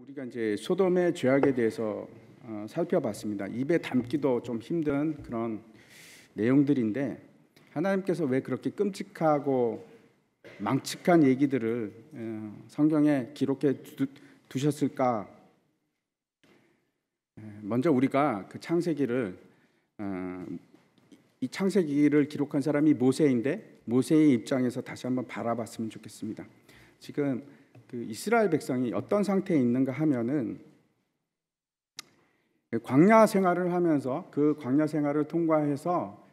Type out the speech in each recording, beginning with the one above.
우리가 이제 소돔의 죄악에 대해서 살펴봤습니다. 입에 담기도 좀 힘든 그런 내용들인데 하나님께서 왜 그렇게 끔찍하고 망측한 얘기들을 성경에 기록해 두셨을까? 먼저 우리가 그 창세기를 이 창세기를 기록한 사람이 모세인데 모세의 입장에서 다시 한번 바라봤으면 좋겠습니다. 지금 그 이스라엘 백성이 어떤 상태에 있는가 하면은 광야 생활을 하면서 그 광야 생활을 통과해서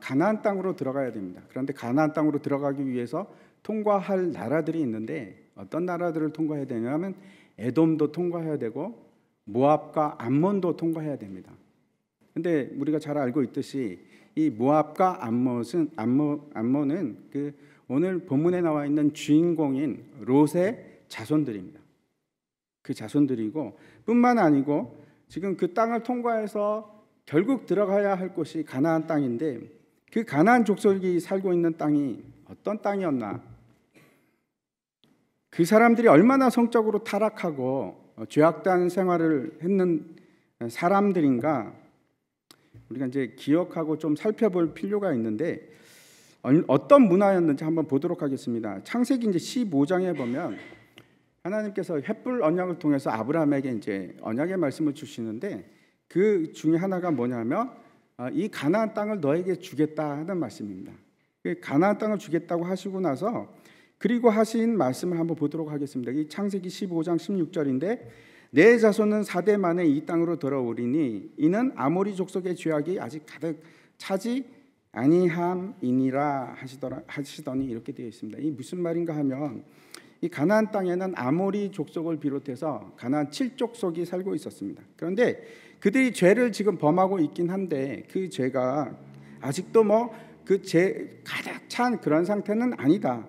가나안 땅으로 들어가야 됩니다. 그런데 가나안 땅으로 들어가기 위해서 통과할 나라들이 있는데 어떤 나라들을 통과해야 되냐면 에돔도 통과해야 되고 모압과 암몬도 통과해야 됩니다. 근데 우리가 잘 알고 있듯이 이 모압과 암몬은 그 오늘 본문에 나와 있는 주인공인 롯의 자손들입니다. 그 자손들이고 뿐만 아니고 지금 그 땅을 통과해서 결국 들어가야 할 곳이 가나안 땅인데 그 가나안 족속이 살고 있는 땅이 어떤 땅이었나? 그 사람들이 얼마나 성적으로 타락하고 죄악된 생활을 했는 사람들인가? 우리가 이제 기억하고 좀 살펴볼 필요가 있는데 어떤 문화였는지 한번 보도록 하겠습니다. 창세기 이제 15장에 보면 하나님께서 횃불 언약을 통해서 아브라함에게 이제 언약의 말씀을 주시는데 그 중에 하나가 뭐냐면 이 가나안 땅을 너에게 주겠다 하는 말씀입니다. 가나안 땅을 주겠다고 하시고 나서 그리고 하신 말씀을 한번 보도록 하겠습니다. 이 창세기 15장 16절인데 내 자손은 4대 만에 이 땅으로 돌아오리니 이는 아모리 족속의 죄악이 아직 가득 차지 아니함이니라 하시더니 이렇게 되어 있습니다. 이 무슨 말인가 하면 이 가나안 땅에는 아모리 족속을 비롯해서 가나안 7족속이 살고 있었습니다. 그런데 그들이 죄를 지금 범하고 있긴 한데 그 죄가 아직도 그 죄 가득 찬 그런 상태는 아니다.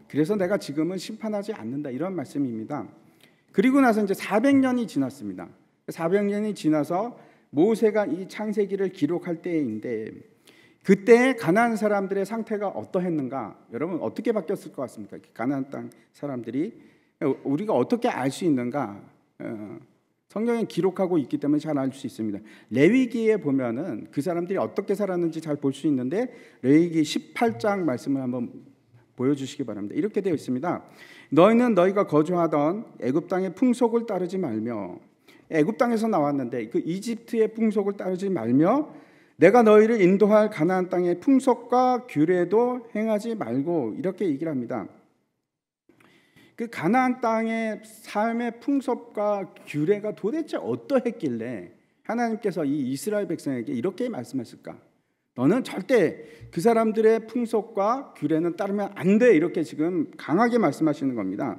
그래서 내가 지금은 심판하지 않는다 이런 말씀입니다. 그리고 나서 이제 400년이 지났습니다. 400년이 지나서 모세가 이 창세기를 기록할 때인데 그때 가나안 사람들의 상태가 어떠했는가? 여러분 어떻게 바뀌었을 것 같습니까? 가나안 땅 사람들이 우리가 어떻게 알 수 있는가? 성경에 기록하고 있기 때문에 잘 알 수 있습니다. 레위기에 보면은 그 사람들이 어떻게 살았는지 잘 볼 수 있는데 레위기 18장 말씀을 한번 보여주시기 바랍니다. 이렇게 되어 있습니다. 너희는 너희가 거주하던 애굽 땅의 풍속을 따르지 말며 애굽 땅에서 나왔는데 그 이집트의 풍속을 따르지 말며 내가 너희를 인도할 가나안 땅의 풍속과 규례도 행하지 말고 이렇게 얘기를 합니다. 그 가나안 땅의 삶의 풍속과 규례가 도대체 어떠했길래 하나님께서 이 이스라엘 백성에게 이렇게 말씀했을까? 너는 절대 그 사람들의 풍속과 규례는 따르면 안 돼. 이렇게 지금 강하게 말씀하시는 겁니다.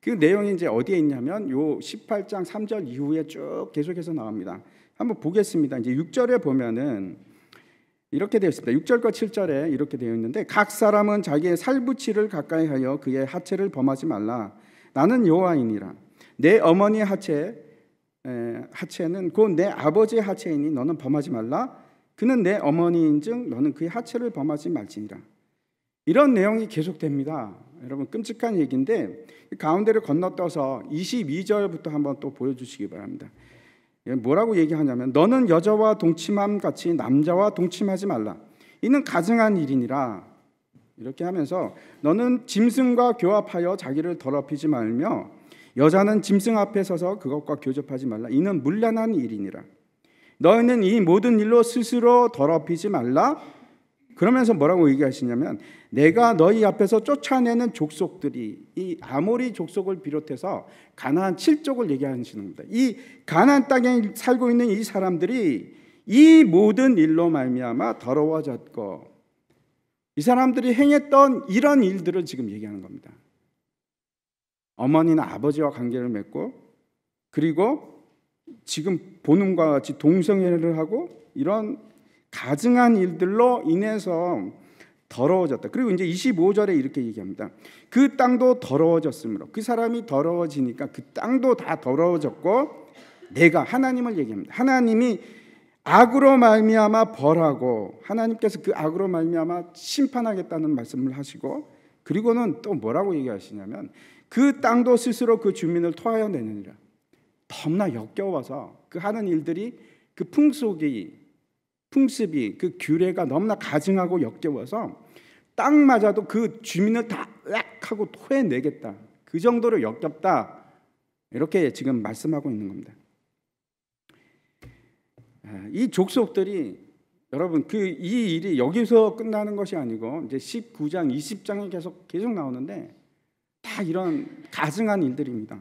그 내용이 이제 어디에 있냐면 요 18장 3절 이후에 쭉 계속해서 나옵니다. 한번 보겠습니다. 이제 6절에 보면은 이렇게 되어 있습니다. 6절과 7절에 이렇게 되어 있는데 각 사람은 자기의 살부치를 가까이 하여 그의 하체를 범하지 말라. 나는 여호와이니라. 내 어머니의 하체는 곧 내 아버지의 하체이니 너는 범하지 말라. 그는 내 어머니인즉 너는 그의 하체를 범하지 말지니라. 이런 내용이 계속됩니다. 여러분 끔찍한 얘기인데 가운데를 건너떠서 22절부터 한번 또 보여주시기 바랍니다. 뭐라고 얘기하냐면 너는 여자와 동침함 같이 남자와 동침하지 말라. 이는 가증한 일이니라. 이렇게 하면서 너는 짐승과 교합하여 자기를 더럽히지 말며 여자는 짐승 앞에 서서 그것과 교접하지 말라. 이는 문란한 일이니라. 너희는 이 모든 일로 스스로 더럽히지 말라. 그러면서 뭐라고 얘기하시냐면 내가 너희 앞에서 쫓아내는 족속들이 이 아모리 족속을 비롯해서 가나안 7족을 얘기하시는 겁니다. 이 가나안 땅에 살고 있는 이 사람들이 이 모든 일로 말미암아 더러워졌고 이 사람들이 행했던 이런 일들을 지금 얘기하는 겁니다. 어머니나 아버지와 관계를 맺고 그리고 지금 본음과 같이 동성애를 하고 이런 가증한 일들로 인해서 더러워졌다. 그리고 이제 25절에 이렇게 얘기합니다. 그 땅도 더러워졌으므로 그 사람이 더러워지니까 그 땅도 다 더러워졌고 내가 하나님을 얘기합니다. 하나님이 악으로 말미암아 벌하고 하나님께서 그 악으로 말미암아 심판하겠다는 말씀을 하시고 그리고는 또 뭐라고 얘기하시냐면 그 땅도 스스로 그 주민을 토하여 내느니라. 너무나 역겨워서 그 하는 일들이 그 풍습이 그 규례가 너무나 가증하고 역겨워서 딱 맞아도 그 주민을 다 으악 하고 토해내겠다. 그 정도로 역겹다. 이렇게 지금 말씀하고 있는 겁니다. 이 족속들이 여러분 이 일이 여기서 끝나는 것이 아니고 이제 19장, 20장에 계속 나오는데 다 이런 가증한 일들입니다.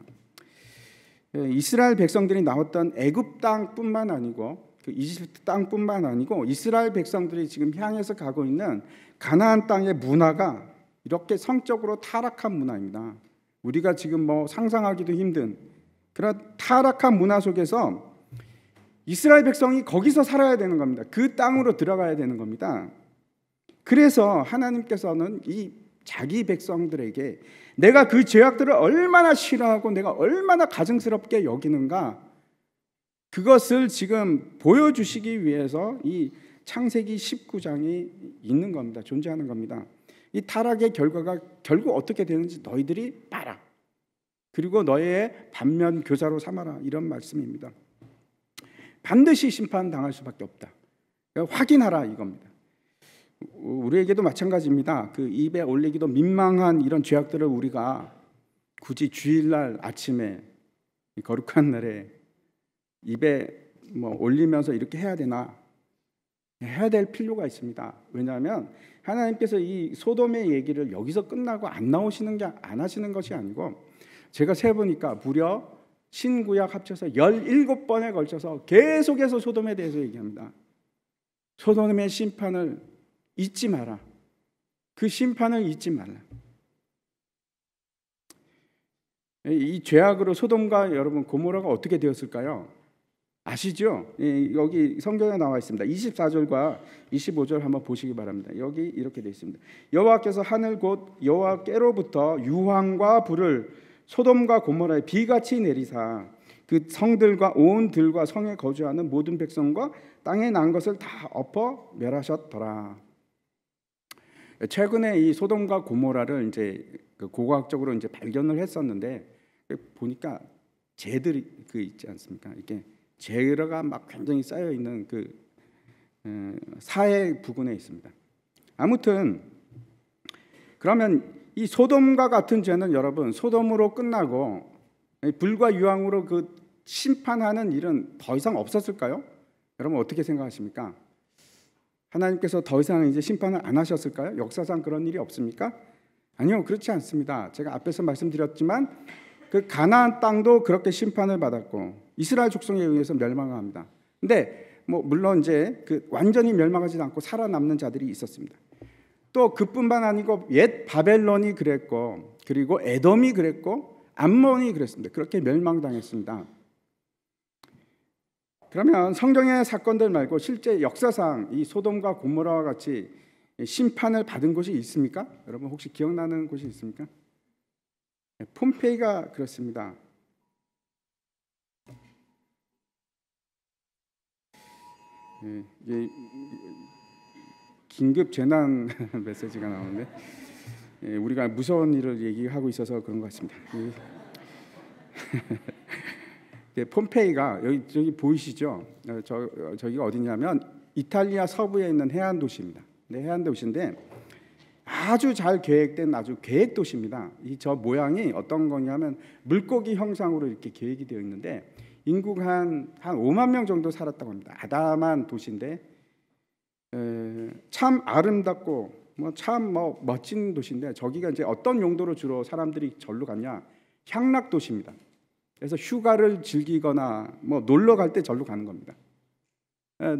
이스라엘 백성들이 나왔던 애굽 땅뿐만 아니고 그 이집트 땅뿐만 아니고 이스라엘 백성들이 지금 향해서 가고 있는 가나안 땅의 문화가 이렇게 성적으로 타락한 문화입니다. 우리가 지금 뭐 상상하기도 힘든 그런 타락한 문화 속에서 이스라엘 백성이 거기서 살아야 되는 겁니다. 그 땅으로 들어가야 되는 겁니다. 그래서 하나님께서는 이 자기 백성들에게 내가 그 죄악들을 얼마나 싫어하고 내가 얼마나 가증스럽게 여기는가, 그것을 지금 보여주시기 위해서 이 창세기 19장이 있는 겁니다. 존재하는 겁니다. 이 타락의 결과가 결국 어떻게 되는지 너희들이 봐라. 그리고 너의 반면 교사로 삼아라. 이런 말씀입니다. 반드시 심판당할 수밖에 없다. 확인하라 이겁니다. 우리에게도 마찬가지입니다. 그 입에 올리기도 민망한 이런 죄악들을 우리가 굳이 주일날 아침에 거룩한 날에 입에 뭐 올리면서 이렇게 해야 되나? 해야 될 필요가 있습니다. 왜냐하면 하나님께서 이 소돔의 얘기를 여기서 끝나고 안 하시는 것이 아니고, 제가 세보니까 무려 신구약 합쳐서 17번에 걸쳐서 계속해서 소돔에 대해서 얘기합니다. 소돔의 심판을 잊지 마라. 그 심판을 잊지 말라. 이 죄악으로 소돔과 여러분 고모라가 어떻게 되었을까요? 아시죠? 여기 성경에 나와 있습니다. 24절과 25절 한번 보시기 바랍니다. 여기 이렇게 되어 있습니다. 여호와께서 하늘 곧 여호와께로부터 유황과 불을 소돔과 고모라에 비같이 내리사 그 성들과 온 들과 성에 거주하는 모든 백성과 땅에 난 것을 다 엎어 멸하셨더라. 최근에 이 소돔과 고모라를 이제 고고학적으로 이제 발견을 했었는데, 보니까 재들이 있지 않습니까? 이렇게 재가 막 굉장히 쌓여 있는 그 사해 부근에 있습니다. 아무튼 그러면 이 소돔과 같은 죄는 여러분 소돔으로 끝나고 불과 유황으로 그 심판하는 일은 더 이상 없었을까요? 여러분 어떻게 생각하십니까? 하나님께서 더 이상 이제 심판을 안 하셨을까요? 역사상 그런 일이 없습니까? 아니요, 그렇지 않습니다. 제가 앞에서 말씀드렸지만 그 가나안 땅도 그렇게 심판을 받았고 이스라엘 족속에 의해서 멸망합니다. 근데 뭐 물론 이제 그 완전히 멸망하지 않고 살아남는 자들이 있었습니다. 또 그뿐만 아니고 옛 바벨론이 그랬고, 그리고 에돔이 그랬고, 암몬이 그랬습니다. 그렇게 멸망당했습니다. 그러면 성경의 사건들 말고 실제 역사상 이 소돔과 고모라와 같이 심판을 받은 곳이 있습니까? 여러분 혹시 기억나는 곳이 있습니까? 폼페이가 그렇습니다. 긴급 재난 메시지가 나오는데 우리가 무서운 일을 얘기하고 있어서 그런 것 같습니다. 폼페이가 저기 보이시죠? 저기가 어디냐면 이탈리아 서부에 있는 해안 도시입니다. 해안 도시인데 아주 잘 계획된 아주 계획 도시입니다. 저 모양이 어떤 거냐면 물고기 형상으로 이렇게 계획이 되어 있는데 인구가 한 5만 명 정도 살았다고 합니다. 아담한 도시인데 참 아름답고 참 멋진 도시인데, 저기가 이제 어떤 용도로 주로 사람들이 절로 가냐? 향락 도시입니다. 그래서 휴가를 즐기거나 놀러 갈 때 절로 가는 겁니다.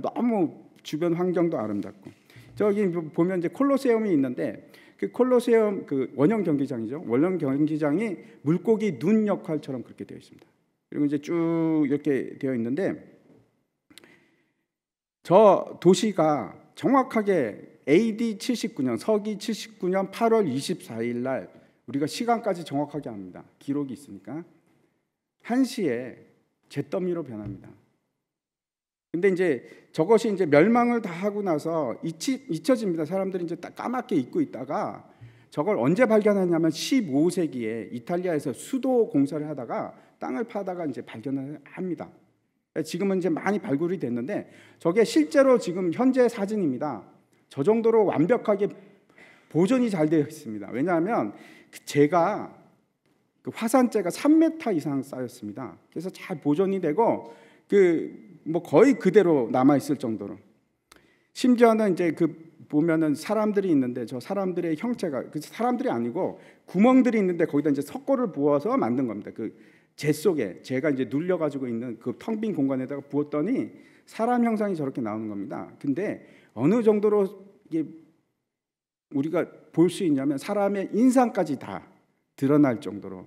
너무 주변 환경도 아름답고, 저기 보면 이제 콜로세움이 있는데 그 콜로세움 그 원형 경기장이죠. 원형 경기장이 물고기 눈 역할처럼 그렇게 되어 있습니다. 그리고 이제 쭉 이렇게 되어 있는데 저 도시가 정확하게 AD 79년 서기 79년 8월 24일 날 우리가 시간까지 정확하게 압니다. 기록이 있으니까 1시에 잿더미로 변합니다. 근데 이제 저것이 이제 멸망을 다 하고 나서 잊혀집니다. 사람들이 이제 딱 까맣게 잊고 있다가 저걸 언제 발견하냐면 15세기에 이탈리아에서 수도 공사를 하다가 땅을 파다가 이제 발견을 합니다. 지금은 이제 많이 발굴이 됐는데 저게 실제로 지금 현재 사진입니다. 저 정도로 완벽하게 보존이 잘 되어 있습니다. 왜냐하면 재가 그 화산재가 3m 이상 쌓였습니다. 그래서 잘 보존이 되고 뭐 거의 그대로 남아 있을 정도로. 심지어는 이제 보면은 사람들이 있는데 저 사람들의 형체가 그 사람들이 아니고 구멍들이 있는데 거기다 이제 석고를 부어서 만든 겁니다. 재 속에 재가 이제 눌려 가지고 있는 그 텅 빈 공간에다가 부었더니 사람 형상이 저렇게 나오는 겁니다. 근데 어느 정도로 이게 우리가 볼 수 있냐면 사람의 인상까지 다 드러날 정도로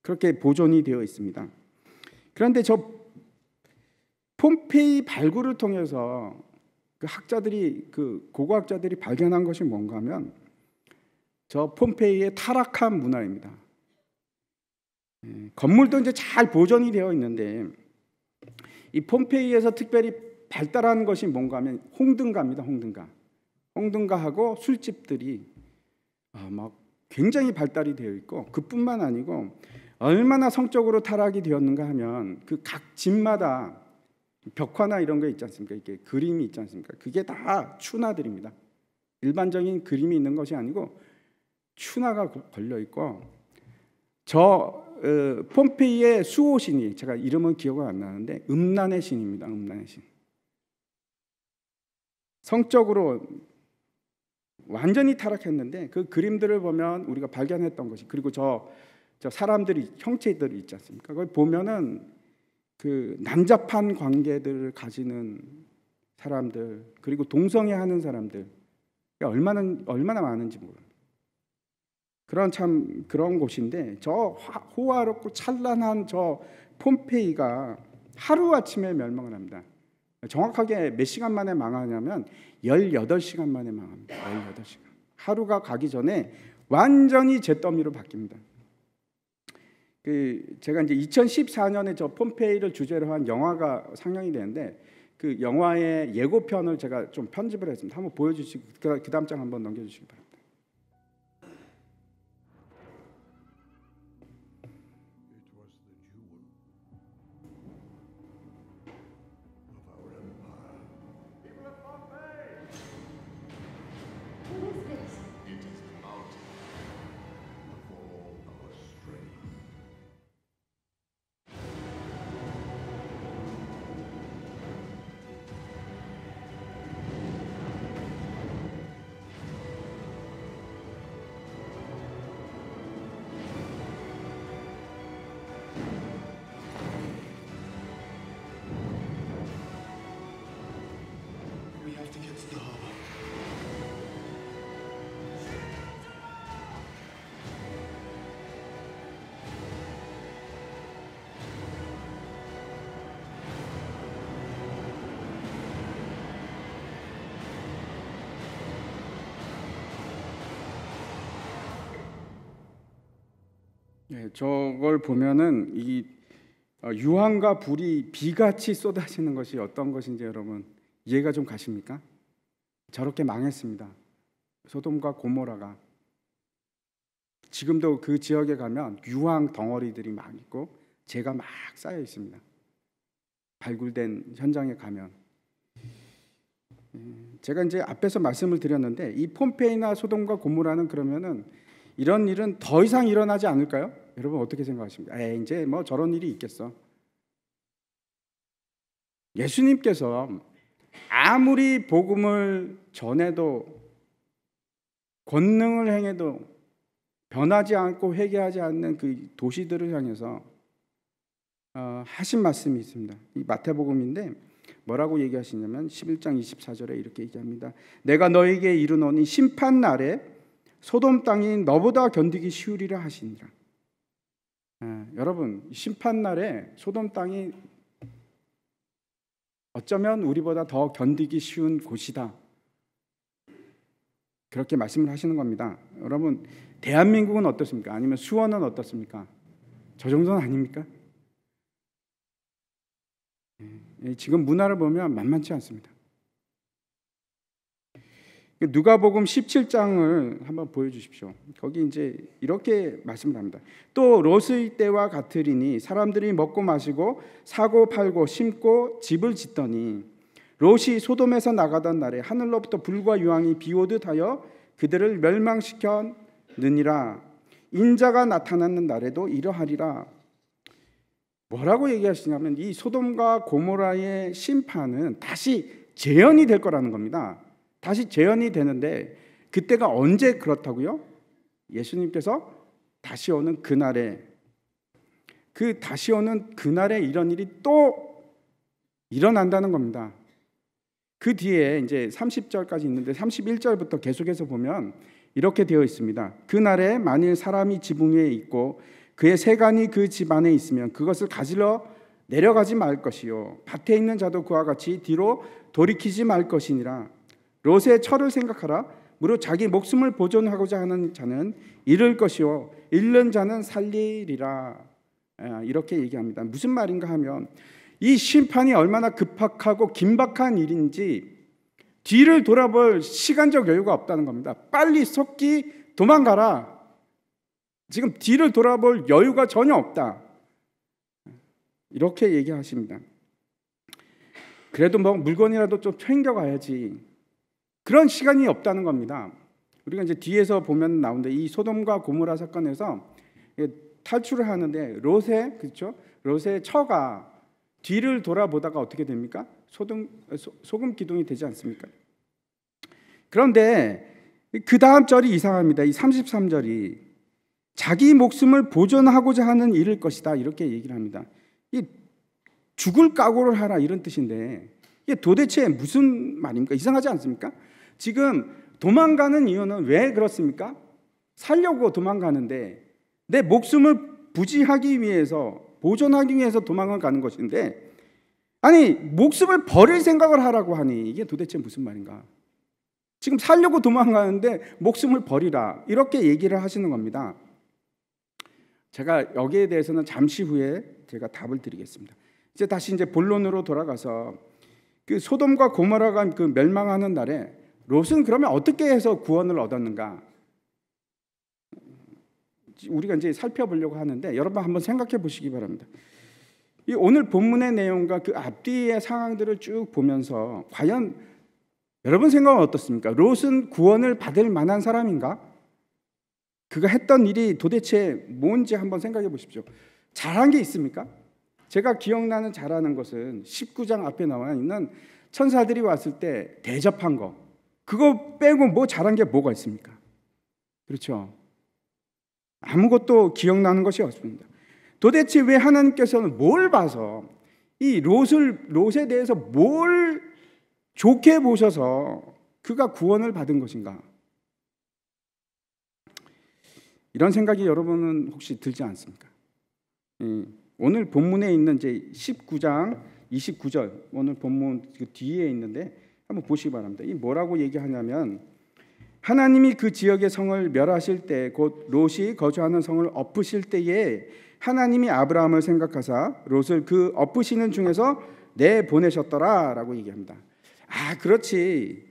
그렇게 보존이 되어 있습니다. 그런데 저 폼페이 발굴을 통해서 고고학자들이 발견한 것이 뭔가 하면 저 폼페이의 타락한 문화입니다. 건물도 이제 잘 보존이 되어 있는데 이 폼페이에서 특별히 발달한 것이 뭔가 하면 홍등가입니다. 홍등가하고 술집들이 막 굉장히 발달이 되어 있고 그뿐만 아니고 얼마나 성적으로 타락이 되었는가 하면 각 집마다 벽화나 이런 거 있지 않습니까? 이렇게 그림이 있지 않습니까? 그게 다 추나들입니다. 일반적인 그림이 있는 것이 아니고 추나가 걸려 있고 저 폼페이의 수호신이 제가 이름은 기억이 안 나는데 음란의 신입니다. 음란의 신. 성적으로 완전히 타락했는데 그 그림들을 보면 우리가 발견했던 것이 그리고 저 사람들이 형체들이 있지 않습니까? 거기 보면은 난잡한 관계들을 가지는 사람들 그리고 동성애하는 사람들 얼마나 많은지 모릅니다. 그런 곳인데 저 호화롭고 찬란한 저 폼페이가 하루아침에 멸망을 합니다. 정확하게 몇 시간 만에 망하냐면 18시간 만에 망합니다. 18시간. 하루가 가기 전에 완전히 잿더미로 바뀝니다. 제가 이제 2014년에 저 폼페이를 주제로 한 영화가 상영이 되는데 그 영화의 예고편을 제가 좀 편집을 했습니다. 한번 보여주시고 그 다음 장 한번 넘겨주시기 바랍니다. 저걸 보면은 이 유황과 불이 비같이 쏟아지는 것이 어떤 것인지 여러분 이해가 좀 가십니까? 저렇게 망했습니다. 소돔과 고모라가. 지금도 그 지역에 가면 유황 덩어리들이 막 있고 재가 막 쌓여 있습니다. 발굴된 현장에 가면. 제가 이제 앞에서 말씀을 드렸는데 이 폼페이나 소돔과 고모라는 그러면은 이런 일은 더 이상 일어나지 않을까요? 여러분 어떻게 생각하십니까? 이제 뭐 저런 일이 있겠어. 예수님께서 아무리 복음을 전해도 권능을 행해도 변하지 않고 회개하지 않는 그 도시들을 향해서 하신 말씀이 있습니다. 이 마태복음인데 뭐라고 얘기하시냐면 11장 24절에 이렇게 얘기합니다. 내가 너에게 이르노니 심판 날에 소돔 땅이 너보다 견디기 쉬우리라 하시니라. 여러분 심판 날에 소돔 땅이 어쩌면 우리보다 더 견디기 쉬운 곳이다. 그렇게 말씀을 하시는 겁니다. 여러분 대한민국은 어떻습니까? 아니면 수원은 어떻습니까? 저 정도는 아닙니까? 지금 문화를 보면 만만치 않습니다. 누가복음 17장을 한번 보여주십시오. 거기 이제 이렇게 말씀을 합니다. 또 롯의 때와 같으리니 사람들이 먹고 마시고 사고 팔고 심고 집을 짓더니 롯이 소돔에서 나가던 날에 하늘로부터 불과 유황이 비오듯 하여 그들을 멸망시켰느니라. 인자가 나타나는 날에도 이러하리라. 뭐라고 얘기하시냐면 이 소돔과 고모라의 심판은 다시 재현이 될 거라는 겁니다. 다시 재현이 되는데 그때가 언제 그렇다고요? 예수님께서 다시 오는 그날에, 그 다시 오는 그날에 이런 일이 또 일어난다는 겁니다. 그 뒤에 이제 30절까지 있는데 31절부터 계속해서 보면 이렇게 되어 있습니다. 그날에 만일 사람이 지붕 위에 있고 그의 세간이 그 집 안에 있으면 그것을 가지러 내려가지 말 것이요 밭에 있는 자도 그와 같이 뒤로 돌이키지 말 것이니라. 롯의 처를 생각하라. 무릇 자기 목숨을 보존하고자 하는 자는 잃을 것이요 잃는 자는 살리리라. 이렇게 얘기합니다. 무슨 말인가 하면 이 심판이 얼마나 급박하고 긴박한 일인지 뒤를 돌아볼 시간적 여유가 없다는 겁니다. 빨리 속기 도망가라. 지금 뒤를 돌아볼 여유가 전혀 없다. 이렇게 얘기하십니다. 그래도 뭐 물건이라도 좀 챙겨가야지. 그런 시간이 없다는 겁니다. 우리가 이제 뒤에서 보면 나오는데 이 소돔과 고모라 사건에서 탈출을 하는데 롯의, 그렇죠? 롯의 처가 뒤를 돌아보다가 어떻게 됩니까? 소금 기둥이 되지 않습니까? 그런데 그 다음 절이 이상합니다. 이 33절이 자기 목숨을 보존하고자 하는 일일 것이다 이렇게 얘기를 합니다. 이 죽을 각오를 하라 이런 뜻인데 이게 도대체 무슨 말입니까? 이상하지 않습니까? 지금 도망가는 이유는 왜 그렇습니까? 살려고 도망가는데 내 목숨을 부지하기 위해서, 보존하기 위해서 도망을 가는 것인데, 아니 목숨을 버릴 생각을 하라고 하니 이게 도대체 무슨 말인가? 지금 살려고 도망가는데 목숨을 버리라 이렇게 얘기를 하시는 겁니다. 제가 여기에 대해서는 잠시 후에 제가 답을 드리겠습니다. 이제 다시 이제 본론으로 돌아가서 그 소돔과 고모라가 그 멸망하는 날에 롯은 그러면 어떻게 해서 구원을 얻었는가? 우리가 이제 살펴보려고 하는데 여러분 한번 생각해 보시기 바랍니다. 이 오늘 본문의 내용과 그 앞뒤의 상황들을 쭉 보면서 과연 여러분 생각은 어떻습니까? 롯은 구원을 받을 만한 사람인가? 그가 했던 일이 도대체 뭔지 한번 생각해 보십시오. 잘한 게 있습니까? 제가 기억나는 잘하는 것은 19장 앞에 나와 있는 천사들이 왔을 때 대접한 거, 그거 빼고 뭐 잘한 게 뭐가 있습니까? 그렇죠? 아무것도 기억나는 것이 없습니다. 도대체 왜 하나님께서는 뭘 봐서 이 롯에 대해서 뭘 좋게 보셔서 그가 구원을 받은 것인가? 이런 생각이 여러분은 혹시 들지 않습니까? 오늘 본문에 있는 이제 19장 29절 오늘 본문 그 뒤에 있는데 한번 보시기 바랍니다. 이 뭐라고 얘기하냐면 하나님이 그 지역의 성을 멸하실 때 곧 롯이 거주하는 성을 엎으실 때에 하나님이 아브라함을 생각하사 롯을 그 엎으시는 중에서 내보내셨더라라고 얘기합니다. 아, 그렇지.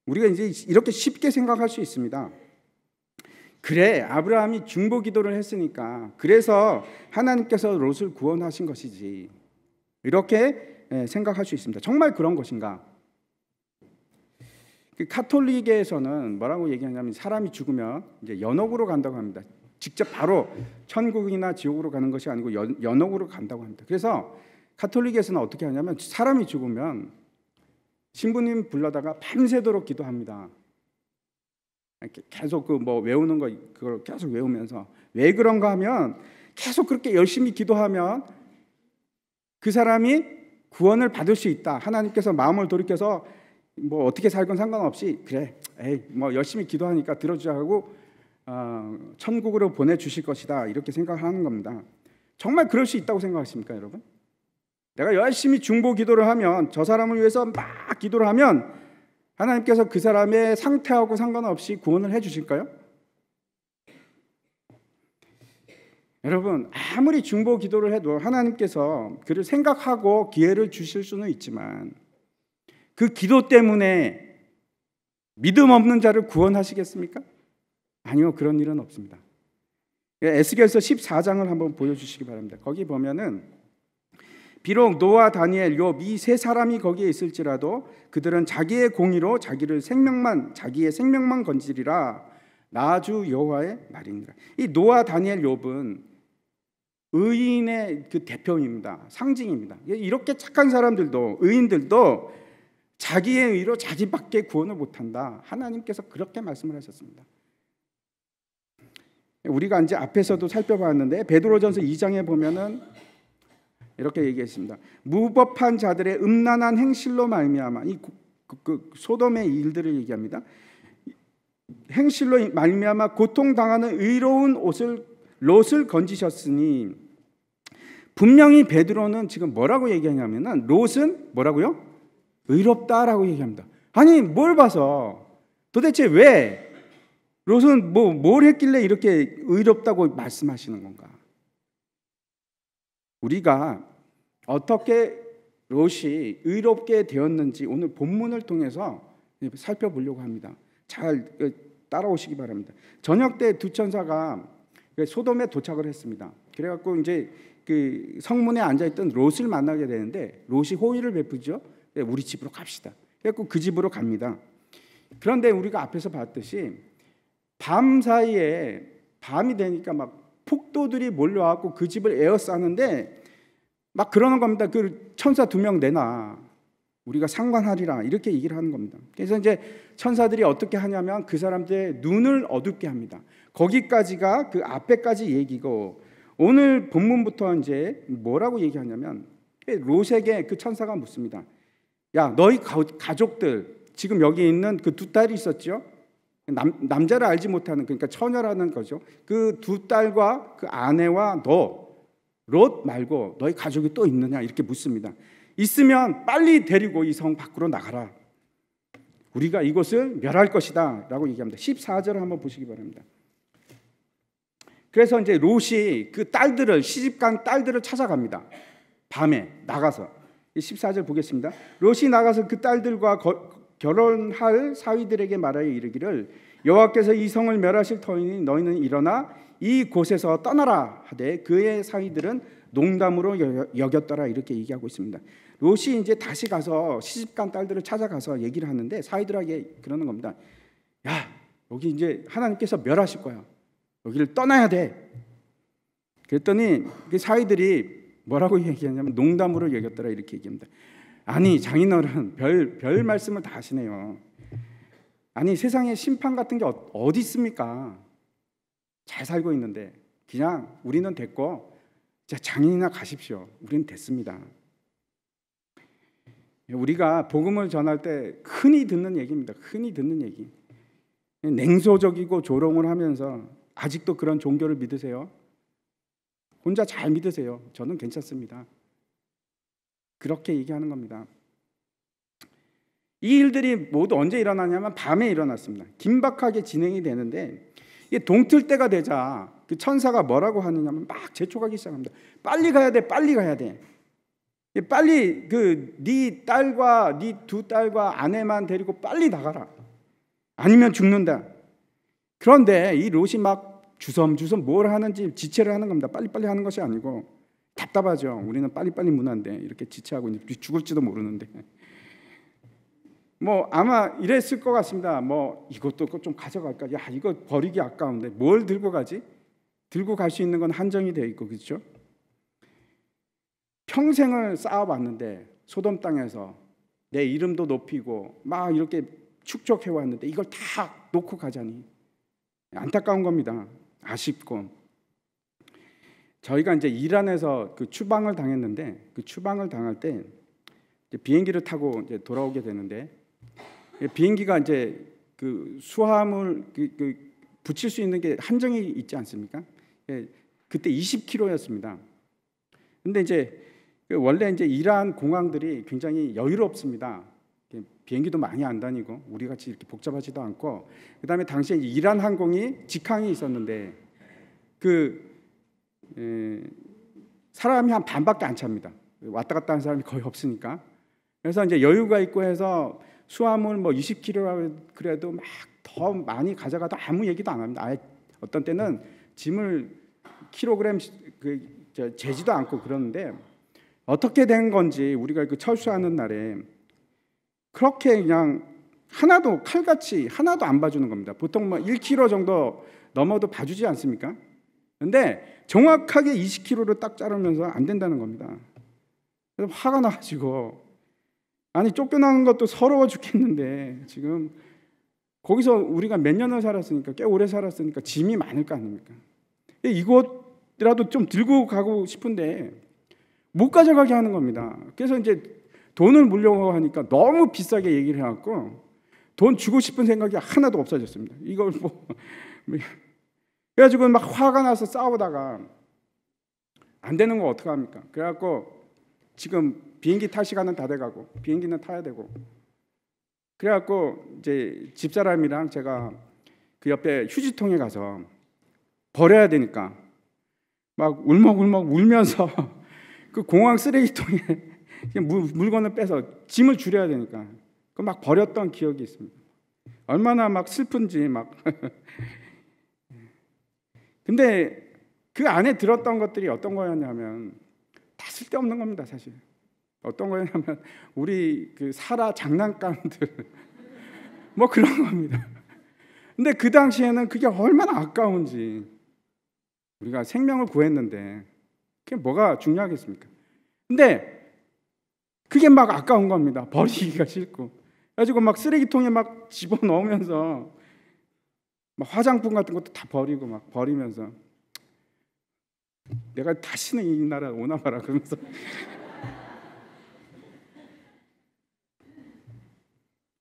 우리가 이제 이렇게 쉽게 생각할 수 있습니다. 그래, 아브라함이 중보 기도를 했으니까 그래서 하나님께서 롯을 구원하신 것이지. 이렇게 생각할 수 있습니다. 정말 그런 것인가? 그 카톨릭에서는 뭐라고 얘기하냐면 사람이 죽으면 이제 연옥으로 간다고 합니다. 직접 바로 천국이나 지옥으로 가는 것이 아니고 연옥으로 간다고 합니다. 그래서 카톨릭에서는 어떻게 하냐면 사람이 죽으면 신부님 불러다가 밤새도록 기도합니다. 계속 그 뭐 외우는 거 그걸 계속 외우면서 왜 그런가 하면 계속 그렇게 열심히 기도하면 그 사람이 구원을 받을 수 있다. 하나님께서 마음을 돌이켜서 뭐 어떻게 살건 상관없이 그래, 에이 뭐 열심히 기도하니까 들어주자 하고 천국으로 보내주실 것이다 이렇게 생각하는 겁니다. 정말 그럴 수 있다고 생각하십니까, 여러분? 내가 열심히 중보 기도를 하면 저 사람을 위해서 막 기도를 하면 하나님께서 그 사람의 상태하고 상관없이 구원을 해주실까요? 여러분 아무리 중보 기도를 해도 하나님께서 그를 생각하고 기회를 주실 수는 있지만 그 기도 때문에 믿음 없는 자를 구원하시겠습니까? 아니요, 그런 일은 없습니다. 에스겔서 14장을 한번 보여주시기 바랍니다. 거기 보면은 비록 노아, 다니엘, 욥 이 세 사람이 거기에 있을지라도 그들은 자기의 공의로 자기의 생명만 건지리라. 나 주 여호와의 말이니라. 이 노아, 다니엘, 욥은 의인의 그 대표입니다. 상징입니다. 이렇게 착한 사람들도, 의인들도 자기의 의로 자기밖에 구원을 못한다. 하나님께서 그렇게 말씀을 하셨습니다. 우리가 이제 앞에서도 살펴봤는데 베드로전서 2장에 보면은 이렇게 얘기했습니다. 무법한 자들의 음란한 행실로 말미암아, 이 소돔의 일들을 얘기합니다. 행실로 말미암아 고통당하는 의로운 롯을 건지셨으니, 분명히 베드로는 지금 뭐라고 얘기하냐면은 롯은 뭐라고요? 의롭다라고 얘기합니다. 아니, 뭘 봐서 도대체 왜 롯은 뭘 했길래 이렇게 의롭다고 말씀하시는 건가? 우리가 어떻게 롯이 의롭게 되었는지 오늘 본문을 통해서 살펴보려고 합니다. 잘 따라오시기 바랍니다. 저녁 때 두 천사가 소돔에 도착을 했습니다. 그래갖고 이제 그 성문에 앉아있던 롯을 만나게 되는데 롯이 호의를 베푸죠. 우리 집으로 갑시다. 그래갖고 그 집으로 갑니다. 그런데 우리가 앞에서 봤듯이 밤 사이에, 밤이 되니까 막 폭도들이 몰려와갖고 그 집을 에워싸는데 막 그러는 겁니다. 그 천사 2명 내놔, 우리가 상관하리라, 이렇게 얘기를 하는 겁니다. 그래서 이제 천사들이 어떻게 하냐면 그 사람들의 눈을 어둡게 합니다. 거기까지가 그 앞에까지 얘기고, 오늘 본문부터 이제 뭐라고 얘기하냐면 롯에게 그 천사가 묻습니다. 야, 너희 가족들, 지금 여기 있는 그 2딸이 있었죠. 남자를 알지 못하는, 그러니까 처녀라는 거죠. 그 2딸과 그 아내와 롯 말고 너희 가족이 또 있느냐, 이렇게 묻습니다. 있으면 빨리 데리고 이 성 밖으로 나가라. 우리가 이곳을 멸할 것이다 라고 얘기합니다. 14절을 한번 보시기 바랍니다. 그래서 이제 롯이 그 딸들을, 시집간 딸들을 찾아갑니다. 밤에 나가서 14절 보겠습니다. 롯이 나가서 그 딸들과 결혼할 사위들에게 말하여 이르기를, 여호와께서 이 성을 멸하실 터이니 너희는 일어나 이 곳에서 떠나라 하되 그의 사위들은 농담으로 여겼더라, 이렇게 얘기하고 있습니다. 롯이 이제 다시 가서 시집간 딸들을 찾아가서 얘기를 하는데 사위들에게 그러는 겁니다. 야, 여기 이제 하나님께서 멸하실 거야. 여기를 떠나야 돼. 그랬더니 그 사위들이 뭐라고 얘기하냐면 농담으로 여겼더라, 이렇게 얘기합니다. 아니, 장인어른 별 말씀을 다 하시네요. 아니, 세상에 심판 같은 게 어디 있습니까? 잘 살고 있는데 그냥 우리는 됐고 장인이나 가십시오. 우리는 됐습니다. 우리가 복음을 전할 때 흔히 듣는 얘기입니다. 흔히 듣는 얘기. 냉소적이고 조롱을 하면서 아직도 그런 종교를 믿으세요? 혼자 잘 믿으세요. 저는 괜찮습니다. 그렇게 얘기하는 겁니다. 이 일들이 모두 언제 일어나냐면 밤에 일어났습니다. 긴박하게 진행이 되는데 이게 동틀 때가 되자 그 천사가 뭐라고 하느냐면 막 재촉하기 시작합니다. 빨리 가야 돼, 빨리 가야 돼. 빨리 네 딸과 네 2딸과 아내만 데리고 빨리 나가라. 아니면 죽는다. 그런데 이 롯이 막 주섬주섬 뭘 하는지 지체를 하는 겁니다. 빨리빨리 하는 것이 아니고 답답하죠. 우리는 빨리빨리 문화인데 이렇게 지체하고 죽을지도 모르는데. 아마 이랬을 것 같습니다. 이것도 좀 가져갈까? 야, 이거 버리기 아까운데 뭘 들고 가지? 들고 갈 수 있는 건 한정이 되어 있고, 그렇죠? 평생을 쌓아왔는데 소돔 땅에서 내 이름도 높이고 막 이렇게 축적해 왔는데 이걸 다 놓고 가자니 안타까운 겁니다. 아쉽고. 저희가 이제 이란에서 그 추방을 당했는데 그 추방을 당할 때 이제 비행기를 타고 이제 돌아오게 되는데 비행기가 이제 그 수화물 붙일 수 있는 게 한정이 있지 않습니까? 그때 20kg였습니다. 근데 이제 원래 이제 이란 공항들이 굉장히 여유롭습니다. 비행기도 많이 안 다니고 우리 같이 이렇게 복잡하지도 않고, 그다음에 당시에 이란 항공이 직항이 있었는데 사람이 한 반밖에 안 찹니다. 왔다 갔다 하는 사람이 거의 없으니까. 그래서 이제 여유가 있고 해서 수화물 뭐 20kg라 그래도 막 더 많이 가져가도 아무 얘기도 안 합니다. 아예 어떤 때는 짐을 킬로그램 재지도 않고 그러는데 어떻게 된 건지 우리가 그 철수하는 날에 그렇게 그냥 하나도 칼같이 하나도 안 봐주는 겁니다. 보통 뭐 1kg 정도 넘어도 봐주지 않습니까? 근데 정확하게 20kg로 딱 자르면서 안 된다는 겁니다. 그래서 화가 나가지고 아니 쫓겨나는 것도 서러워 죽겠는데 지금 거기서 우리가 몇 년을 살았으니까 꽤 오래 살았으니까 짐이 많을 거 아닙니까? 이것이라도 좀 들고 가고 싶은데 못 가져가게 하는 겁니다. 그래서 이제 돈을 물려고 하니까 너무 비싸게 얘기를 해갖고 돈 주고 싶은 생각이 하나도 없어졌습니다. 이걸 뭐 그래가지고 막 화가 나서 싸우다가 안 되는 거 어떡합니까? 그래갖고 지금 비행기 탈 시간은 다 돼가고 비행기는 타야 되고 그래갖고 이제 집사람이랑 제가 그 옆에 휴지통에 가서 버려야 되니까 막 울먹울먹 울면서 그 공항 쓰레기통에 물건을 빼서 짐을 줄여야 되니까 그 막 버렸던 기억이 있습니다. 얼마나 막 슬픈지 막 근데 그 안에 들었던 것들이 어떤 거였냐면 다 쓸데없는 겁니다. 사실 어떤 거였냐면 우리 그 사라 장난감들 뭐 그런 겁니다. 근데 그 당시에는 그게 얼마나 아까운지 우리가 생명을 구했는데 그게 뭐가 중요하겠습니까? 근데 그게 막 아까운 겁니다. 버리기가 싫고 그래가지고 막 쓰레기통에 막 집어넣으면서 막 화장품 같은 것도 다 버리고 막 버리면서 내가 다시는 이 나라 오나 봐라 그러면서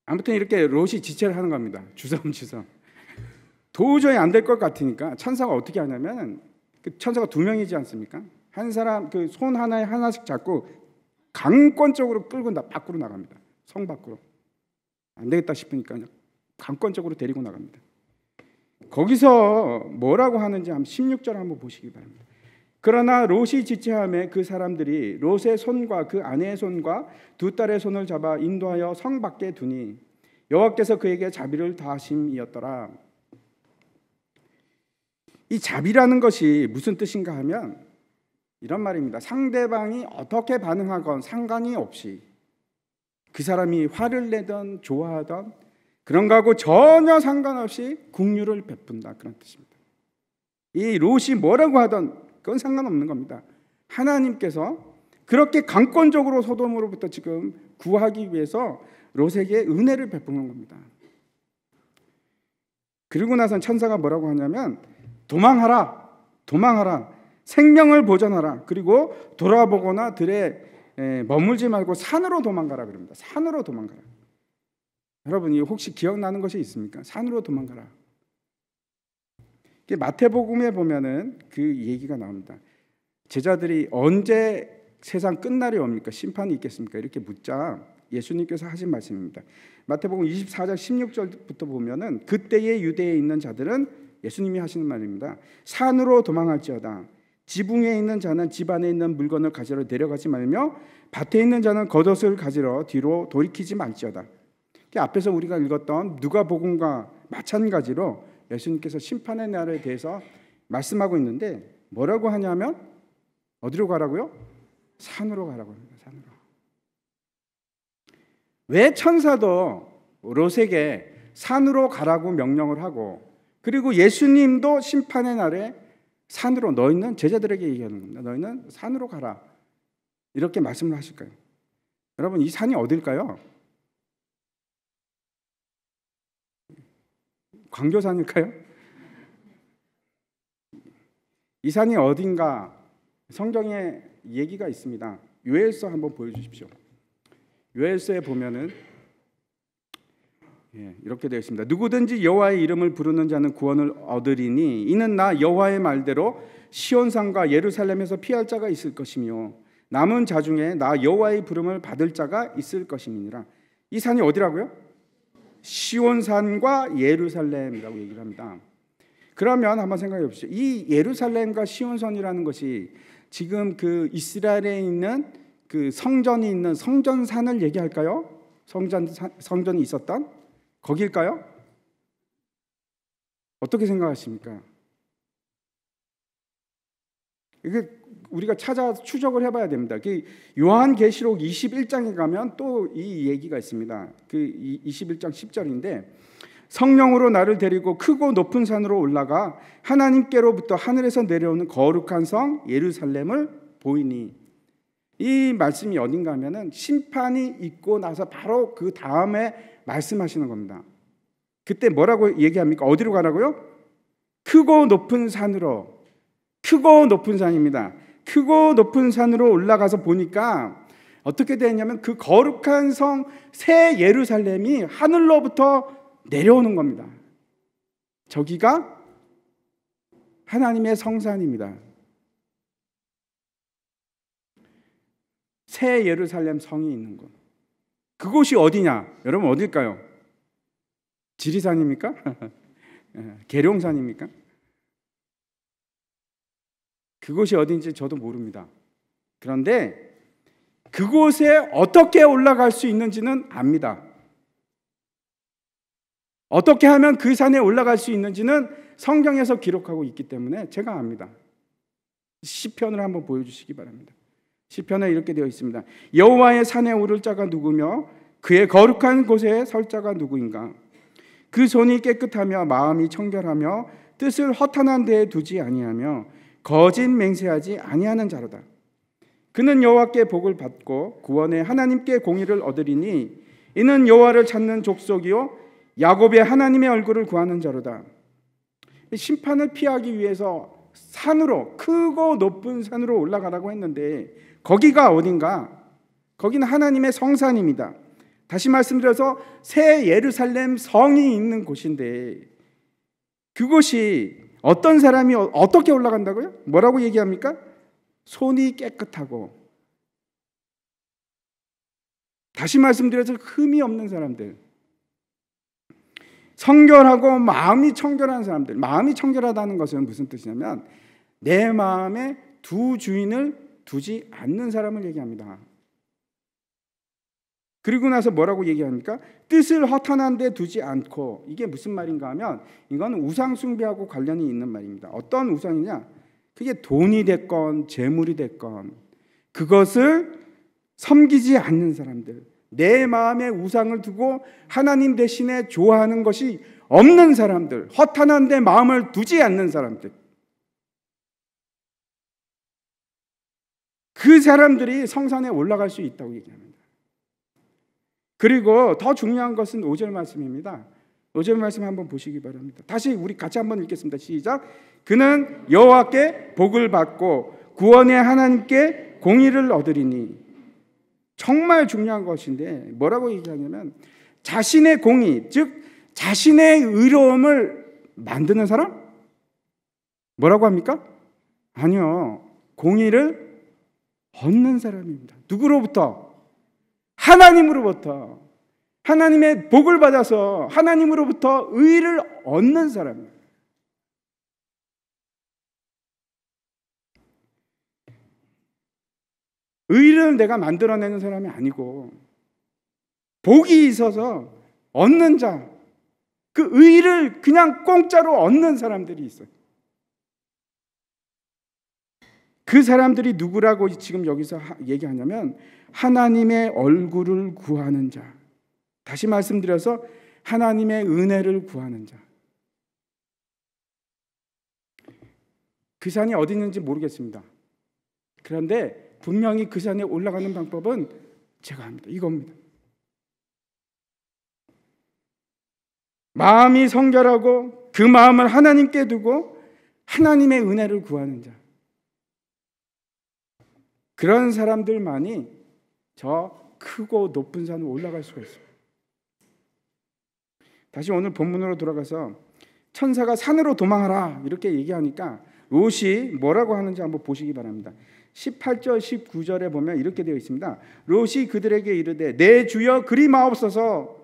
아무튼 이렇게 롯이 지체를 하는 겁니다. 주섬주섬 도저히 안 될 것 같으니까 천사가 어떻게 하냐면 그 천사가 2명이지 않습니까? 한 사람 그 손 하나에 하나씩 잡고 강권적으로 끌고 밖으로 나갑니다. 성 밖으로. 안 되겠다 싶으니까 그냥 강권적으로 데리고 나갑니다. 거기서 뭐라고 하는지 한번 16절 한번 보시기 바랍니다. 그러나 롯이 지체함에 그 사람들이 롯의 손과 그 아내의 손과 두 딸의 손을 잡아 인도하여 성 밖에 두니 여호와께서 그에게 자비를 다하심이었더라. 이 자비라는 것이 무슨 뜻인가 하면 이런 말입니다. 상대방이 어떻게 반응하건 상관이 없이 그 사람이 화를 내던 좋아하던 그런 거하고 전혀 상관없이 긍휼을 베푼다 그런 뜻입니다. 이 롯이 뭐라고 하던 그건 상관없는 겁니다. 하나님께서 그렇게 강권적으로 소돔으로부터 지금 구하기 위해서 롯에게 은혜를 베푸는 겁니다. 그리고 나선 천사가 뭐라고 하냐면 도망하라, 도망하라, 생명을 보존하라. 그리고 돌아보거나 들에 머물지 말고 산으로 도망가라 그럽니다. 산으로 도망가라. 여러분 이 혹시 기억나는 것이 있습니까? 산으로 도망가라. 마태복음에 보면은 그 얘기가 나옵니다. 제자들이 언제 세상 끝날이 옵니까? 심판이 있겠습니까? 이렇게 묻자 예수님께서 하신 말씀입니다. 마태복음 24장 16절부터 보면은 그때의 유대에 있는 자들은 예수님이 하시는 말입니다. 산으로 도망할지어다. 지붕에 있는 자는 집 안에 있는 물건을 가지러 내려가지 말며 밭에 있는 자는 겉옷을 가지러 뒤로 돌이키지 말지어다. 앞에서 우리가 읽었던 누가복음과 마찬가지로 예수님께서 심판의 날에 대해서 말씀하고 있는데 뭐라고 하냐면 어디로 가라고요? 산으로 가라고 합니다. 산으로. 왜 천사도 롯에게 산으로 가라고 명령을 하고 그리고 예수님도 심판의 날에 산으로 너희는 제자들에게 얘기하는 겁니다. 너희는 산으로 가라. 이렇게 말씀을 하실까요? 여러분 이 산이 어딜까요? 광교산일까요? 이 산이 어딘가 성경에 얘기가 있습니다. 요엘서 한번 보여주십시오. 요엘서에 보면은 이렇게 되어 있습니다. 누구든지 여호와의 이름을 부르는 자는 구원을 얻으리니 이는 나 여호와의 말대로 시온산과 예루살렘에서 피할 자가 있을 것이며 남은 자 중에 나 여호와의 부름을 받을 자가 있을 것임이니라. 이 산이 어디라고요? 시온산과 예루살렘이라고 얘기를 합니다. 그러면 한번 생각해 보십시오. 이 예루살렘과 시온산이라는 것이 지금 그 이스라엘에 있는 그 성전이 있는 성전산을 얘기할까요? 성전이 있었던 거길까요? 어떻게 생각하십니까? 이게 우리가 찾아 추적을 해봐야 됩니다. 요한계시록 21장에 가면 또 이 얘기가 있습니다. 21장 10절인데 성령으로 나를 데리고 크고 높은 산으로 올라가 하나님께로부터 하늘에서 내려오는 거룩한 성 예루살렘을 보이니, 이 말씀이 어딘가 하면은 심판이 있고 나서 바로 그 다음에 말씀하시는 겁니다. 그때 뭐라고 얘기합니까? 어디로 가라고요? 크고 높은 산으로. 크고 높은 산입니다. 크고 높은 산으로 올라가서 보니까 어떻게 되냐면 그 거룩한 성 새 예루살렘이 하늘로부터 내려오는 겁니다. 저기가 하나님의 성산입니다. 새 예루살렘 성이 있는 곳. 그곳이 어디냐? 여러분 어딜까요? 지리산입니까? 계룡산입니까? 그곳이 어딘지 저도 모릅니다. 그런데 그곳에 어떻게 올라갈 수 있는지는 압니다. 어떻게 하면 그 산에 올라갈 수 있는지는 성경에서 기록하고 있기 때문에 제가 압니다. 시편을 한번 보여주시기 바랍니다. 시편에 이렇게 되어 있습니다. 여호와의 산에 오를 자가 누구며 그의 거룩한 곳에 설 자가 누구인가? 그 손이 깨끗하며 마음이 청결하며 뜻을 허탄한 데에 두지 아니하며 거짓 맹세하지 아니하는 자로다. 그는 여호와께 복을 받고 구원의 하나님께 공의를 얻으리니 이는 여호와를 찾는 족속이요 야곱의 하나님의 얼굴을 구하는 자로다. 심판을 피하기 위해서 산으로, 크고 높은 산으로 올라가라고 했는데 거기가 어딘가? 거기는 하나님의 성산입니다. 다시 말씀드려서 새 예루살렘 성이 있는 곳인데 그곳이 어떤 사람이 어떻게 올라간다고요? 뭐라고 얘기합니까? 손이 깨끗하고, 다시 말씀드려서 흠이 없는 사람들, 청결하고 마음이 청결한 사람들. 마음이 청결하다는 것은 무슨 뜻이냐면 내 마음에 두 주인을 두지 않는 사람을 얘기합니다. 그리고 나서 뭐라고 얘기합니까? 뜻을 허탄한 데 두지 않고. 이게 무슨 말인가 하면 이건 우상 숭배하고 관련이 있는 말입니다. 어떤 우상이냐? 그게 돈이 됐건 재물이 됐건 그것을 섬기지 않는 사람들, 내 마음에 우상을 두고 하나님 대신에 좋아하는 것이 없는 사람들, 허탄한 데 마음을 두지 않는 사람들, 그 사람들이 성산에 올라갈 수 있다고 얘기합니다. 그리고 더 중요한 것은 5절 말씀입니다. 5절 말씀 한번 보시기 바랍니다. 다시 우리 같이 한번 읽겠습니다. 시작. 그는 여호와께 복을 받고 구원의 하나님께 공의를 얻으리니. 정말 중요한 것인데 뭐라고 얘기하냐면 자신의 공의, 즉 자신의 의로움을 만드는 사람? 뭐라고 합니까? 아니요. 공의를 얻는 사람입니다. 누구로부터? 하나님으로부터. 하나님의 복을 받아서 하나님으로부터 의를 얻는 사람입니다. 의를 내가 만들어내는 사람이 아니고 복이 있어서 얻는 자, 그 의를 그냥 공짜로 얻는 사람들이 있어요. 그 사람들이 누구라고 지금 여기서 얘기하냐면 하나님의 얼굴을 구하는 자. 다시 말씀드려서 하나님의 은혜를 구하는 자. 그 산이 어디 있는지 모르겠습니다. 그런데 분명히 그 산에 올라가는 방법은 제가 합니다. 이겁니다. 마음이 성결하고 그 마음을 하나님께 두고 하나님의 은혜를 구하는 자. 그런 사람들만이 저 크고 높은 산을 올라갈 수가 있습니다. 다시 오늘 본문으로 돌아가서 천사가 산으로 도망하라 이렇게 얘기하니까 롯이 뭐라고 하는지 한번 보시기 바랍니다. 18절 19절에 보면 이렇게 되어 있습니다. 롯이 그들에게 이르되 내 주여 그리 마옵소서.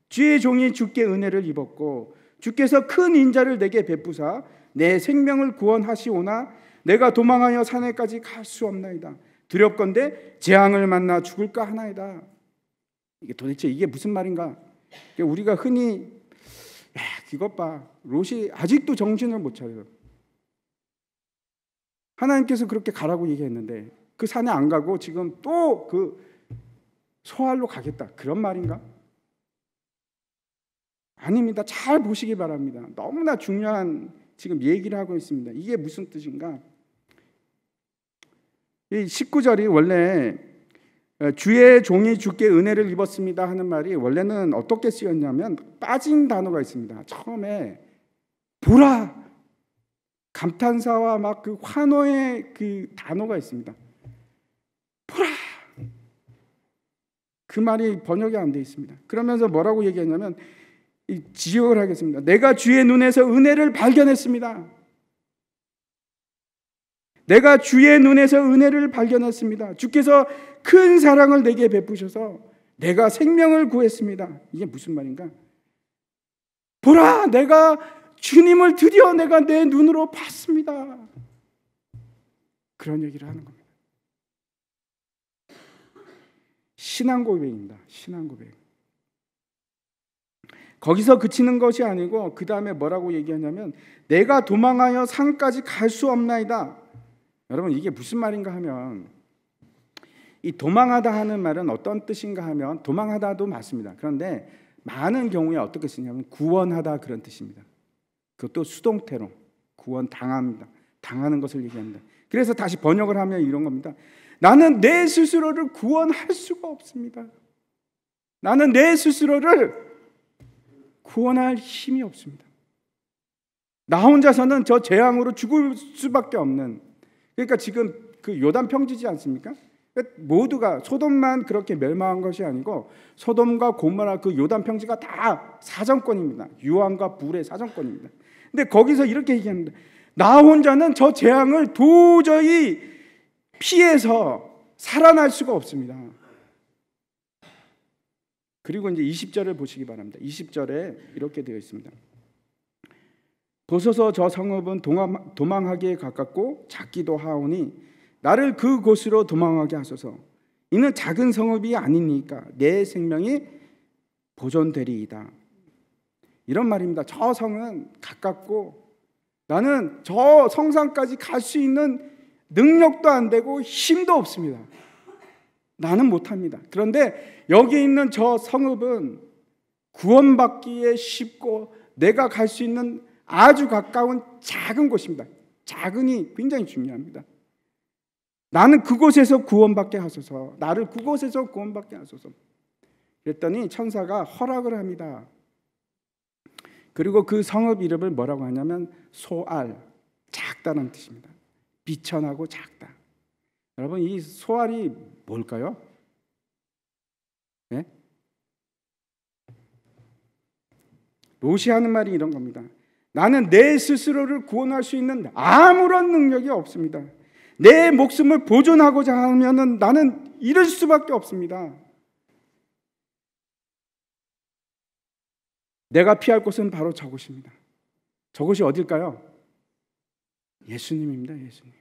주의 종이 주께 은혜를 입었고 주께서 큰 인자를 내게 베푸사 내 생명을 구원하시오나 내가 도망하여 산에까지 갈 수 없나이다. 두렵건대 재앙을 만나 죽을까 하나이다. 이게 도대체 이게 무슨 말인가? 우리가 흔히 야, 이것 봐. 롯이 아직도 정신을 못 차려요. 하나님께서 그렇게 가라고 얘기했는데 그 산에 안 가고 지금 또 그 소알로 가겠다. 그런 말인가? 아닙니다. 잘 보시기 바랍니다. 너무나 중요한 지금 얘기를 하고 있습니다. 이게 무슨 뜻인가? 이 19절이 원래 주의 종이 주께 은혜를 입었습니다 하는 말이 원래는 어떻게 쓰였냐면 빠진 단어가 있습니다. 처음에 보라, 감탄사와 막 그 환호의 그 단어가 있습니다. 보라, 그 말이 번역이 안 돼 있습니다. 그러면서 뭐라고 얘기하냐면 지역을 하겠습니다. 내가 주의 눈에서 은혜를 발견했습니다. 내가 주의 눈에서 은혜를 발견했습니다. 주께서 큰 사랑을 내게 베푸셔서 내가 생명을 구했습니다. 이게 무슨 말인가? 보라, 내가 주님을 드디어 내가 내 눈으로 봤습니다. 그런 얘기를 하는 겁니다. 신앙 고백입니다. 신앙 고백. 거기서 그치는 것이 아니고 그 다음에 뭐라고 얘기하냐면 내가 도망하여 산까지 갈 수 없나이다. 여러분 이게 무슨 말인가 하면 이 도망하다 하는 말은 어떤 뜻인가 하면 도망하다도 맞습니다. 그런데 많은 경우에 어떻게 쓰냐면 구원하다 그런 뜻입니다. 그것도 수동태로 구원당합니다. 당하는 것을 얘기합니다. 그래서 다시 번역을 하면 이런 겁니다. 나는 내 스스로를 구원할 수가 없습니다. 나는 내 스스로를 구원할 힘이 없습니다. 나 혼자서는 저 재앙으로 죽을 수밖에 없는. 그러니까 지금 그 요단 평지지 않습니까? 모두가 소돔만 그렇게 멸망한 것이 아니고 소돔과 고모라 그 요단 평지가 다 사정권입니다. 유황과 불의 사정권입니다. 근데 거기서 이렇게 얘기합니다. 나 혼자는 저 재앙을 도저히 피해서 살아날 수가 없습니다. 그리고 이제 20절을 보시기 바랍니다. 20절에 이렇게 되어 있습니다. 보소서 저 성읍은 도망하기에 가깝고 작기도 하오니 나를 그곳으로 도망하게 하소서. 이는 작은 성읍이 아니니까 내 생명이 보존되리이다. 이런 말입니다. 저 성은 가깝고 나는 저 성산까지 갈 수 있는 능력도 안 되고 힘도 없습니다. 나는 못합니다. 그런데 여기 있는 저 성읍은 구원받기에 쉽고 내가 갈 수 있는 아주 가까운 작은 곳입니다. 작은이 굉장히 중요합니다. 나는 그곳에서 구원받게 하소서. 나를 그곳에서 구원받게 하소서. 그랬더니 천사가 허락을 합니다. 그리고 그 성읍 이름을 뭐라고 하냐면 소알, 작다는 뜻입니다. 비천하고 작다. 여러분 이 소알이 뭘까요? 네? 롯이 하는 말이 이런 겁니다. 나는 내 스스로를 구원할 수 있는 아무런 능력이 없습니다. 내 목숨을 보존하고자 하면은 나는 이럴 수밖에 없습니다. 내가 피할 곳은 바로 저곳입니다. 저곳이 어딜까요? 예수님입니다. 예수님.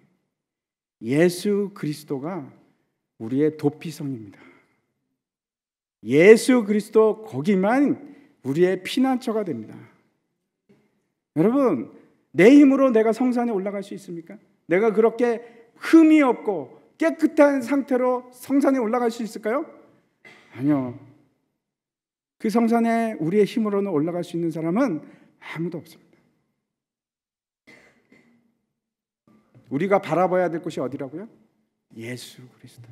예수 그리스도가 우리의 도피성입니다. 예수 그리스도 거기만 우리의 피난처가 됩니다. 여러분, 내 힘으로 내가 성산에 올라갈 수 있습니까? 내가 그렇게 흠이 없고 깨끗한 상태로 성산에 올라갈 수 있을까요? 아니요. 그 성산에 우리의 힘으로는 올라갈 수 있는 사람은 아무도 없습니다. 우리가 바라봐야 될 곳이 어디라고요? 예수 그리스도.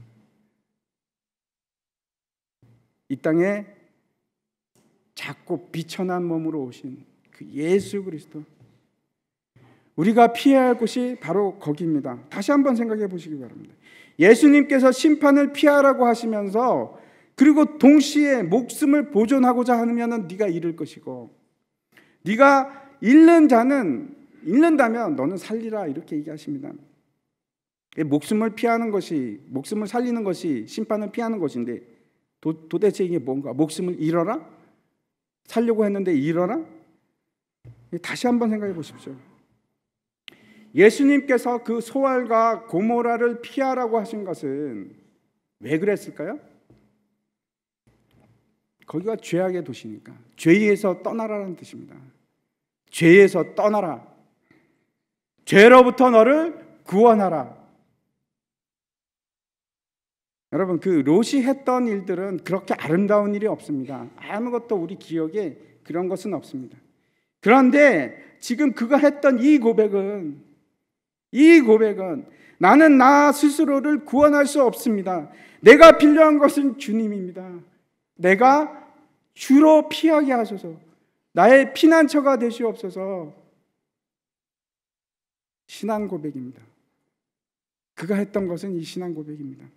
이 땅에 작고 비천한 몸으로 오신 그 예수 그리스도. 우리가 피해야 할 곳이 바로 거기입니다. 다시 한번 생각해 보시기 바랍니다. 예수님께서 심판을 피하라고 하시면서 그리고 동시에 목숨을 보존하고자 하면 네가 잃을 것이고 네가 잃는다면 너는 살리라 이렇게 얘기하십니다. 목숨을 피하는 것이 목숨을 살리는 것이 심판을 피하는 것인데 도대체 이게 뭔가? 목숨을 잃어라? 살려고 했는데 잃어라? 다시 한번 생각해 보십시오. 예수님께서 그 소알과 고모라를 피하라고 하신 것은 왜 그랬을까요? 거기가 죄악의 도시니까 죄에서 떠나라는 뜻입니다. 죄에서 떠나라. 죄로부터 너를 구원하라. 여러분, 그 롯이 했던 일들은 그렇게 아름다운 일이 없습니다. 아무것도 우리 기억에 그런 것은 없습니다. 그런데 지금 그가 했던 이 고백은 나는 나 스스로를 구원할 수 없습니다. 내가 필요한 것은 주님입니다. 내가 주로 피하게 하소서. 나의 피난처가 되시옵소서. 신앙 고백입니다. 그가 했던 것은 이 신앙 고백입니다.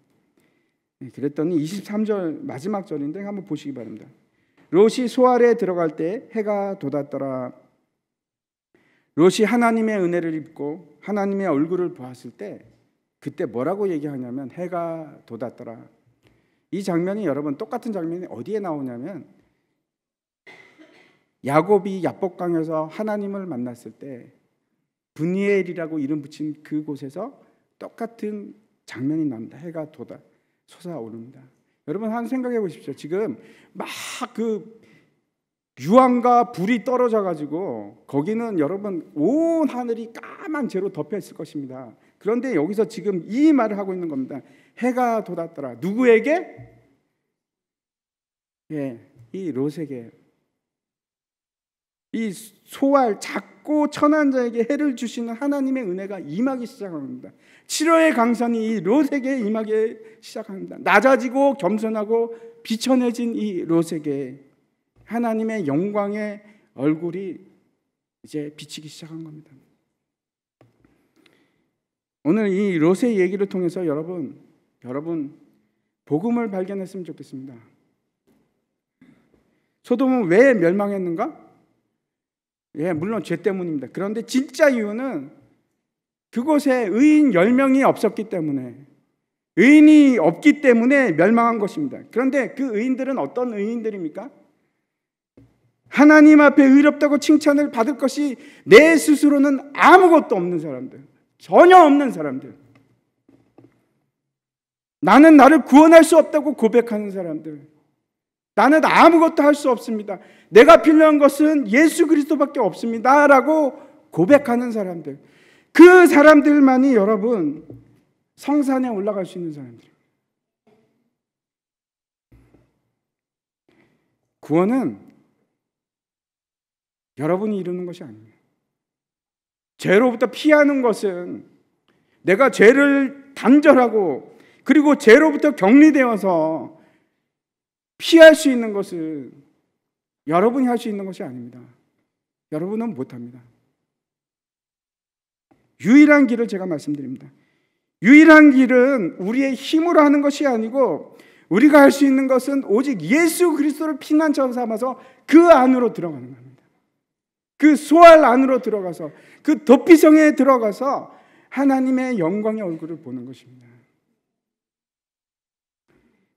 그랬더니 23절 마지막 절인데 한번 보시기 바랍니다. 롯이 소알에 들어갈 때 해가 돋았더라. 롯이 하나님의 은혜를 입고 하나님의 얼굴을 보았을 때 그때 뭐라고 얘기하냐면 해가 돋았더라. 이 장면이 여러분 똑같은 장면이 어디에 나오냐면 야곱이 야복강에서 하나님을 만났을 때 브니엘이라고 이름 붙인 그곳에서 똑같은 장면이 나옵니다. 해가 솟아오릅니다. 여러분 한번 생각해 보십시오. 지금 막 그 유황과 불이 떨어져 가지고 거기는 여러분 온 하늘이 까만 재로 덮여 있을 것입니다. 그런데 여기서 지금 이 말을 하고 있는 겁니다. 해가 돋았더라. 누구에게? 이 롯에게. 이 소알 작고 천한 자에게 해를 주시는 하나님의 은혜가 임하기 시작합니다. 7월의 강산이 이 롯에게 임하기 시작합니다. 낮아지고 겸손하고 비천해진 이 롯에게 하나님의 영광의 얼굴이 이제 비치기 시작한 겁니다. 오늘 이 롯의 얘기를 통해서 여러분 복음을 발견했으면 좋겠습니다. 소돔은 왜 멸망했는가? 물론 죄 때문입니다. 그런데 진짜 이유는 그곳에 의인 10명이 없었기 때문에, 의인이 없기 때문에 멸망한 것입니다. 그런데 그 의인들은 어떤 의인들입니까? 하나님 앞에 의롭다고 칭찬을 받을 것이 내 스스로는 아무것도 없는 사람들, 전혀 없는 사람들, 나는 나를 구원할 수 없다고 고백하는 사람들, 나는 아무것도 할 수 없습니다, 내가 필요한 것은 예수 그리스도밖에 없습니다 라고 고백하는 사람들, 그 사람들만이 여러분 성산에 올라갈 수 있는 사람들. 구원은 여러분이 이루는 것이 아닙니다. 죄로부터 피하는 것은, 내가 죄를 단절하고 그리고 죄로부터 격리되어서 피할 수 있는 것은 여러분이 할 수 있는 것이 아닙니다. 여러분은 못합니다. 유일한 길을 제가 말씀드립니다. 유일한 길은 우리의 힘으로 하는 것이 아니고 우리가 할 수 있는 것은 오직 예수 그리스도를 피난처 삼아서 그 안으로 들어가는 겁니다. 그 소알 안으로 들어가서, 그 도피성에 들어가서 하나님의 영광의 얼굴을 보는 것입니다.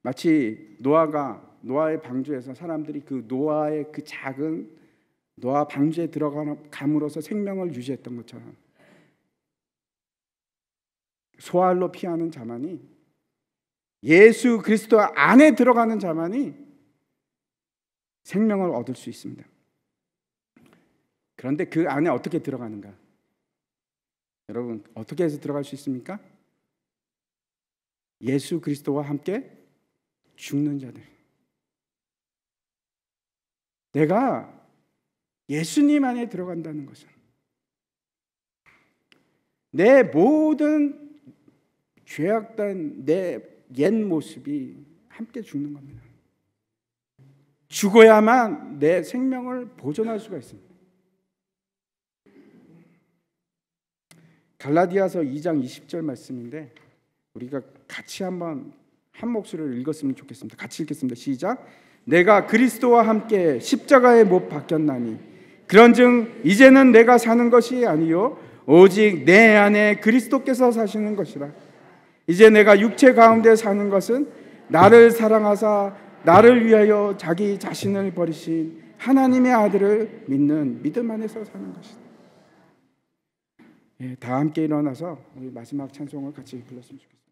마치 노아의 방주에서 사람들이 그 노아의 그 작은 노아 방주에 들어감으로써 생명을 유지했던 것처럼, 소알로 피하는 자만이, 예수 그리스도 안에 들어가는 자만이 생명을 얻을 수 있습니다. 그런데 그 안에 어떻게 들어가는가? 여러분, 어떻게 해서 들어갈 수 있습니까? 예수 그리스도와 함께 죽는 자들. 내가 예수님 안에 들어간다는 것은 내 모든 죄악된 내 옛 모습이 함께 죽는 겁니다. 죽어야만 내 생명을 보존할 수가 있습니다. 갈라디아서 2장 20절 말씀인데 우리가 같이 한번 한 목소리를 읽었으면 좋겠습니다. 같이 읽겠습니다. 시작. 내가 그리스도와 함께 십자가에 못 박혔나니 그런즉 이제는 내가 사는 것이 아니요 오직 내 안에 그리스도께서 사시는 것이라. 이제 내가 육체 가운데 사는 것은 나를 사랑하사 나를 위하여 자기 자신을 버리신 하나님의 아들을 믿는 믿음 안에서 사는 것이다. 다 함께 일어나서 우리 마지막 찬송을 같이 불렀으면 좋겠습니다.